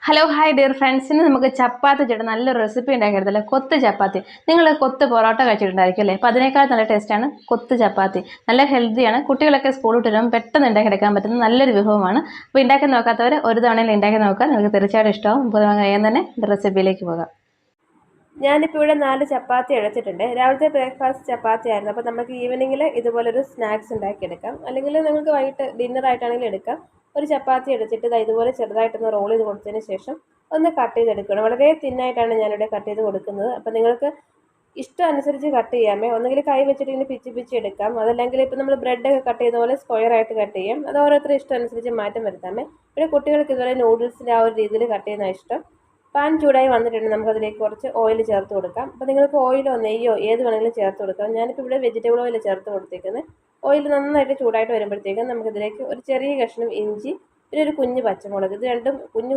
Hello hi dear friends, ഇന്ന് നമുക്ക് ചപ്പാത്തി ചുട്ട് നല്ലൊരു റെസിപ്പി ഉണ്ടാക്കിയെടുത്തല്ലേ. കൊത്ത് ചപ്പാത്തി. നിങ്ങൾ കൊത്ത് പൊറോട്ട കഴിച്ചിട്ടുണ്ടായിരിക്കും അല്ലേ? അപ്പോൾ അതിനേക്കാൾ നല്ല ടേസ്റ്റാണ് കൊത്ത് ചപ്പാത്തി. നല്ല ഹെൽത്തിയാണ്. കുട്ടികളൊക്കെ സ്കൂളിൽ വിട്ട് വരുമ്പോൾ പെട്ടെന്ന് ഉണ്ടാക്കിയെടുക്കാൻ പറ്റുന്ന നല്ലൊരു വിഭവമാണ്. അപ്പോൾ ഉണ്ടാക്കി നോക്കാത്തവർ ഒരു തവണയിൽ ഉണ്ടാക്കി നോക്കുക, നിങ്ങൾക്ക് തീർച്ചയായിട്ടും ഇഷ്ടമാവും. അപ്പോൾ നമുക്ക് വേഗം തന്നെ റെസിപ്പിയിലേക്ക് പോകാം. ഞാനിപ്പോൾ ഇവിടെ 4 ചപ്പാത്തി എടുത്തിട്ടുണ്ട്. രാവിലത്തെ ബ്രേക്ക്ഫാസ്റ്റ് ചപ്പാത്തി ആയിരുന്നു. അപ്പോൾ നമുക്ക് ഈവനിങ്ങിൽ ഇതുപോലൊരു സ്നാക്സ് ഉണ്ടാക്കിയെടുക്കാം. അല്ലെങ്കിൽ നമുക്ക് വൈകിട്ട് ഡിന്നറായിട്ടാണെങ്കിലും എടുക്കാം. ഒരു ചപ്പാത്തി എടുത്തിട്ട് ഇതുപോലെ ചെറുതായിട്ടൊന്ന് റോൾ ചെയ്ത് കൊടുത്തതിന് ശേഷം ഒന്ന് കട്ട് ചെയ്തെടുക്കണം. വളരെ തിന്നായിട്ടാണ് ഞാനിവിടെ കട്ട് ചെയ്ത് കൊടുക്കുന്നത്. അപ്പോൾ നിങ്ങൾക്ക് ഇഷ്ടം അനുസരിച്ച് കട്ട് ചെയ്യാമേ. ഒന്നുകിൽ കൈ വെച്ചിട്ട് ഇങ്ങനെ പിച്ചി പിച്ചി എടുക്കാം. അതല്ലെങ്കിൽ ഇപ്പോൾ നമ്മൾ ബ്രെഡൊക്കെ കട്ട് ചെയ്യുന്ന പോലെ സ്ക്വയർ ആയിട്ട് കട്ട് ചെയ്യാം. അത് ഓരോരുത്തരുടെ ഇഷ്ടം അനുസരിച്ച് മാറ്റം വരുത്താമേ. ഇവിടെ കുട്ടികൾക്ക് ഇതുപോലെ നൂഡിൽസിൻ്റെ ആ ഒരു രീതിയിൽ കട്ട് ചെയ്യുന്നതാണ് ഇഷ്ടം. പാൻ ചൂടായി വന്നിട്ടുണ്ട്. നമുക്കതിലേക്ക് കുറച്ച് ഓയിൽ ചേർത്ത് കൊടുക്കാം. അപ്പോൾ നിങ്ങൾക്ക് ഓയിലോ നെയ്യോ ഏത് വേണമെങ്കിലും ചേർത്ത് കൊടുക്കാം. ഞാനിപ്പോൾ ഇവിടെ വെജിറ്റബിൾ ഓയിൽ ചേർത്ത് കൊടുത്തേക്കുന്നത്. ഓയിൽ നന്നായിട്ട് ചൂടായിട്ട് വരുമ്പോഴത്തേക്കും നമുക്കിതിലേക്ക് ഒരു ചെറിയ കഷ്ണം ഇഞ്ചി, പിന്നെ ഒരു കുഞ്ഞ് പച്ചമുളക്, ഇത് രണ്ടും കുഞ്ഞു